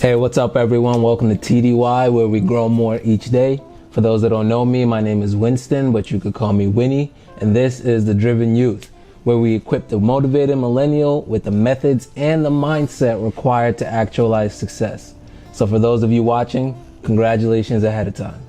Hey, what's up everyone? Welcome to TDY, where we grow more each day. For those that don't know me, my name is Winston, but you could call me Winnie, and this is The Driven Youth, where we equip the motivated millennial with the methods and the mindset required to actualize success. So for those of you watching, congratulations ahead of time.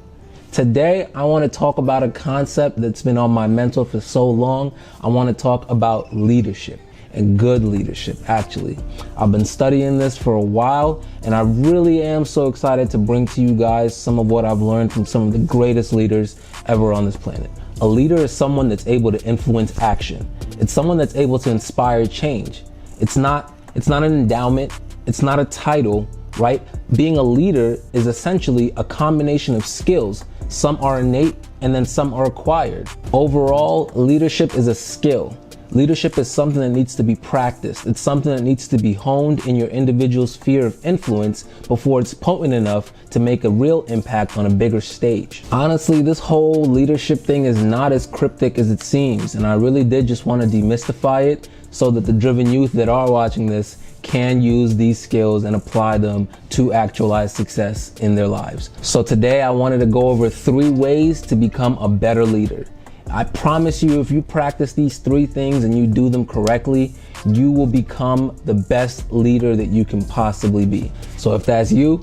Today, I want to talk about a concept that's been on my mental for so long. I want to talk about leadership. And good leadership, actually. I've been studying this for a while, and I really am so excited to bring to you guys some of what I've learned from some of the greatest leaders ever on this planet. A leader is someone that's able to influence action. It's someone that's able to inspire change. It's not an endowment. It's not a title, right? Being a leader is essentially a combination of skills. Some are innate and then some are acquired. Overall, leadership is a skill. Leadership is something that needs to be practiced. It's something that needs to be honed in your individual sphere of influence before it's potent enough to make a real impact on a bigger stage. Honestly, this whole leadership thing is not as cryptic as it seems, and I really did just want to demystify it so that the driven youth that are watching this can use these skills and apply them to actualize success in their lives. So today I wanted to go over 3 ways to become a better leader. I promise you, if you practice these 3 things and you do them correctly, you will become the best leader that you can possibly be. So if that's you,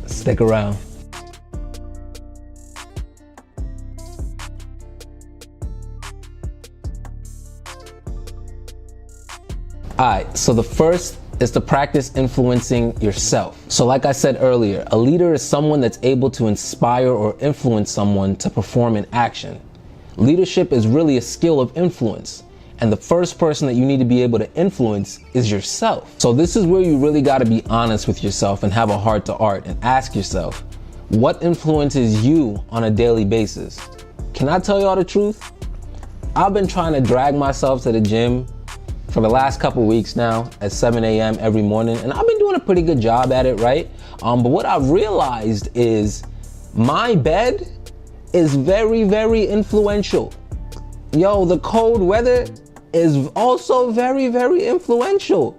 stick around. Alright, so the first is to practice influencing yourself. So like I said earlier, a leader is someone that's able to inspire or influence someone to perform an action. Leadership is really a skill of influence, and the first person that you need to be able to influence is yourself. So this is where you really got to be honest with yourself and have a heart to heart and ask yourself, what influences you on a daily basis? Can I tell y'all the truth? I've been trying to drag myself to the gym for the last couple weeks now at 7 a.m. every morning, and I've been doing a pretty good job at it, right? But what I've realized is my bed is very, very influential. Yo, the cold weather is also very, very influential.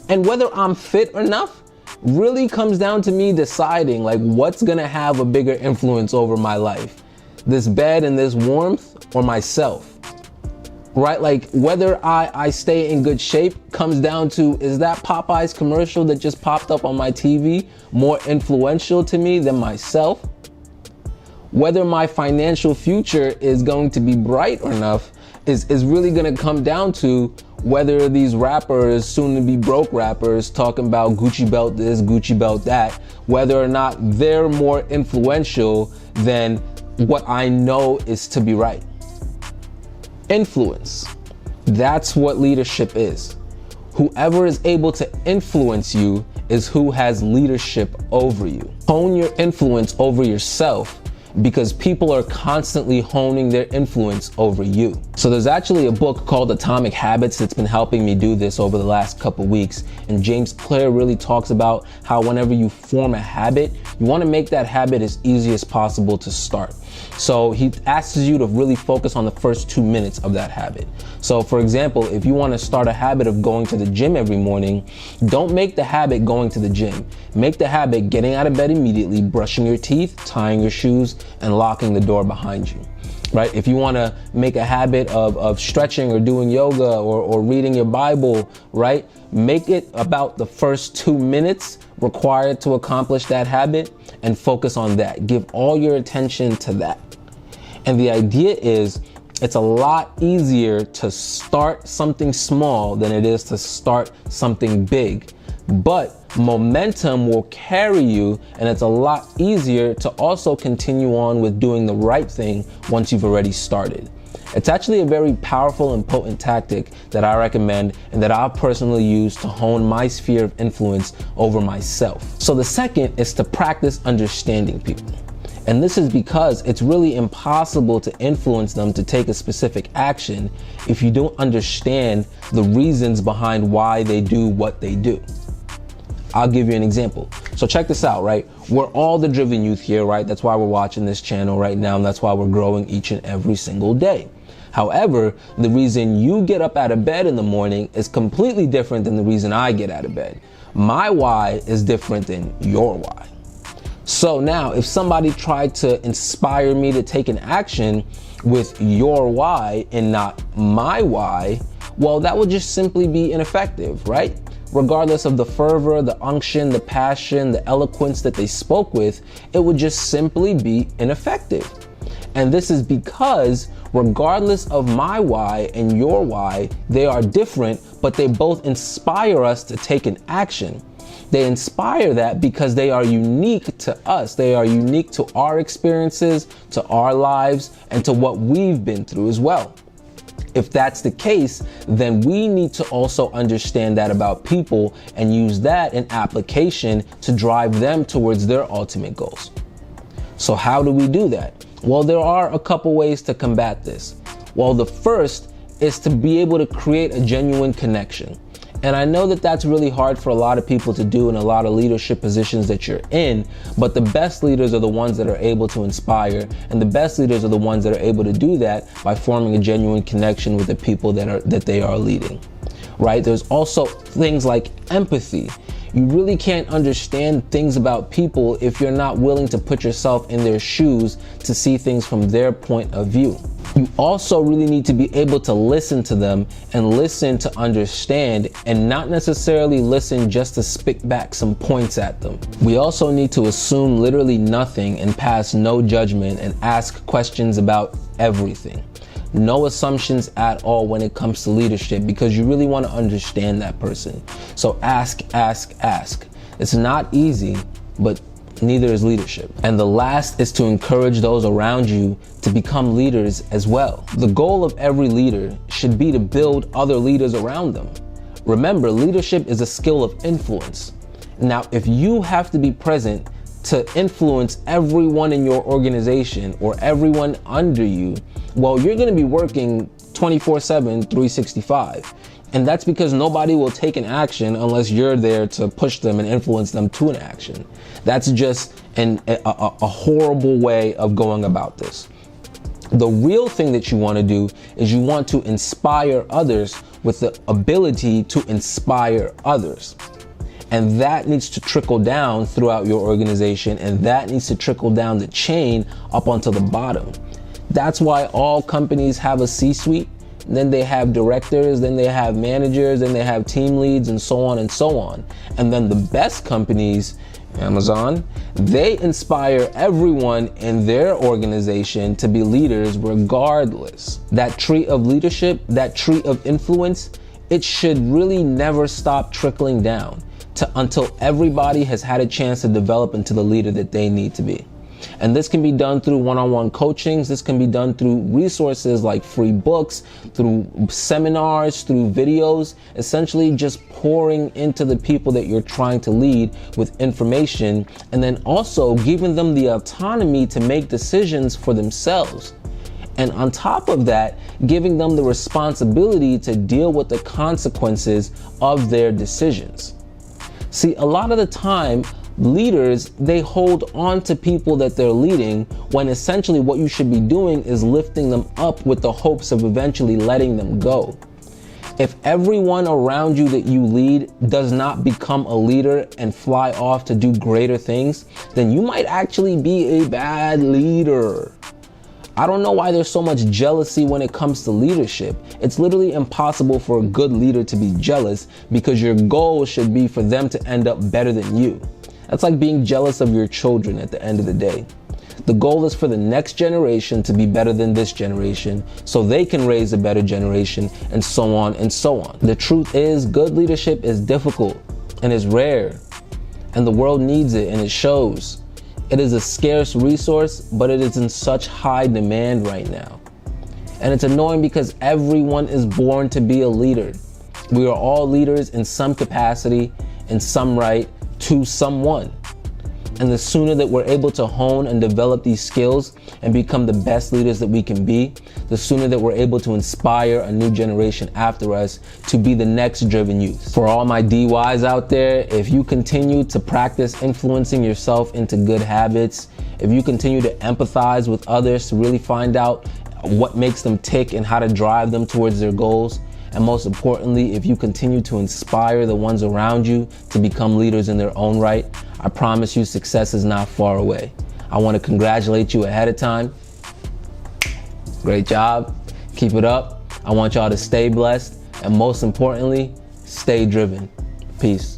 And whether I'm fit enough really comes down to me deciding like what's gonna have a bigger influence over my life. This bed and this warmth or myself, right? Like whether I stay in good shape comes down to, is that Popeyes commercial that just popped up on my TV more influential to me than myself? Whether my financial future is going to be bright enough is really going to come down to whether these rappers, soon to be broke rappers, talking about Gucci belt this, Gucci belt that, whether or not they're more influential than what I know is to be right. Influence. That's what leadership is. Whoever is able to influence you is who has leadership over you. Hone your influence over yourself, because people are constantly honing their influence over you. So there's actually a book called Atomic Habits that's been helping me do this over the last couple weeks. And James Clear really talks about how whenever you form a habit, you want to make that habit as easy as possible to start. So he asks you to really focus on the first 2 minutes of that habit. So for example, if you want to start a habit of going to the gym every morning, don't make the habit going to the gym. Make the habit getting out of bed immediately, brushing your teeth, tying your shoes, and locking the door behind you, right? If you want to make a habit of stretching or doing yoga or reading your Bible, right? Make it about the first 2 minutes required to accomplish that habit and focus on that. Give all your attention to that. And the idea is, it's a lot easier to start something small than it is to start something big. But momentum will carry you, and it's a lot easier to also continue on with doing the right thing once you've already started. It's actually a very powerful and potent tactic that I recommend and that I've personally used to hone my sphere of influence over myself. So the second is to practice understanding people. And this is because it's really impossible to influence them to take a specific action if you don't understand the reasons behind why they do what they do. I'll give you an example. So check this out, right? We're all the driven youth here, right? That's why we're watching this channel right now, and that's why we're growing each and every single day. However, the reason you get up out of bed in the morning is completely different than the reason I get out of bed. My why is different than your why. So now if somebody tried to inspire me to take an action with your why and not my why, well, that would just simply be ineffective, right? Regardless of the fervor, the unction, the passion, the eloquence that they spoke with, it would just simply be ineffective. And this is because regardless of my why and your why, they are different, but they both inspire us to take an action. They inspire that because they are unique to us. They are unique to our experiences, to our lives, and to what we've been through as well. If that's the case, then we need to also understand that about people and use that in application to drive them towards their ultimate goals. So how do we do that? Well, there are a couple ways to combat this. Well, the first is to be able to create a genuine connection. And I know that that's really hard for a lot of people to do in a lot of leadership positions that you're in, but the best leaders are the ones that are able to inspire, and the best leaders are the ones that are able to do that by forming a genuine connection with the people that they are leading, right? There's also things like empathy. You really can't understand things about people if you're not willing to put yourself in their shoes to see things from their point of view. You also really need to be able to listen to them and listen to understand, and not necessarily listen just to spit back some points at them. We also need to assume literally nothing and pass no judgment and ask questions about everything. No assumptions at all when it comes to leadership, because you really want to understand that person. So ask. It's not easy, but neither is leadership. And the last is to encourage those around you to become leaders as well. The goal of every leader should be to build other leaders around them. Remember, leadership is a skill of influence. Now, if you have to be present to influence everyone in your organization or everyone under you, well, you're going to be working 24/7, 365. And that's because nobody will take an action unless you're there to push them and influence them to an action. That's just a horrible way of going about this. The real thing that you want to do is you want to inspire others with the ability to inspire others. And that needs to trickle down throughout your organization, and that needs to trickle down the chain up onto the bottom. That's why all companies have a C-suite. Then they have directors, then they have managers, then they have team leads, and so on and so on. And then the best companies, Amazon, they inspire everyone in their organization to be leaders regardless. That tree of leadership, that tree of influence, it should really never stop trickling down until everybody has had a chance to develop into the leader that they need to be. And this can be done through one-on-one coachings. This can be done through resources like free books, through seminars, through videos, essentially just pouring into the people that you're trying to lead with information, and then also giving them the autonomy to make decisions for themselves. And on top of that, giving them the responsibility to deal with the consequences of their decisions. See, a lot of the time, leaders, they hold on to people that they're leading, when essentially what you should be doing is lifting them up with the hopes of eventually letting them go. If everyone around you that you lead does not become a leader and fly off to do greater things, then you might actually be a bad leader. I don't know why there's so much jealousy when it comes to leadership. It's literally impossible for a good leader to be jealous, because your goal should be for them to end up better than you. That's like being jealous of your children at the end of the day. The goal is for the next generation to be better than this generation, so they can raise a better generation, and so on and so on. The truth is, good leadership is difficult and is rare, and the world needs it, and it shows. It is a scarce resource, but it is in such high demand right now. And it's annoying because everyone is born to be a leader. We are all leaders in some capacity, in some right, to someone. And the sooner that we're able to hone and develop these skills and become the best leaders that we can be, the sooner that we're able to inspire a new generation after us to be the next driven youth. For all my DYs out there, if you continue to practice influencing yourself into good habits, if you continue to empathize with others to really find out what makes them tick and how to drive them towards their goals, And most importantly, if you continue to inspire the ones around you to become leaders in their own right, I promise you success is not far away. I want to congratulate you ahead of time. Great job. Keep it up. I want y'all to stay blessed and most importantly, stay driven. Peace.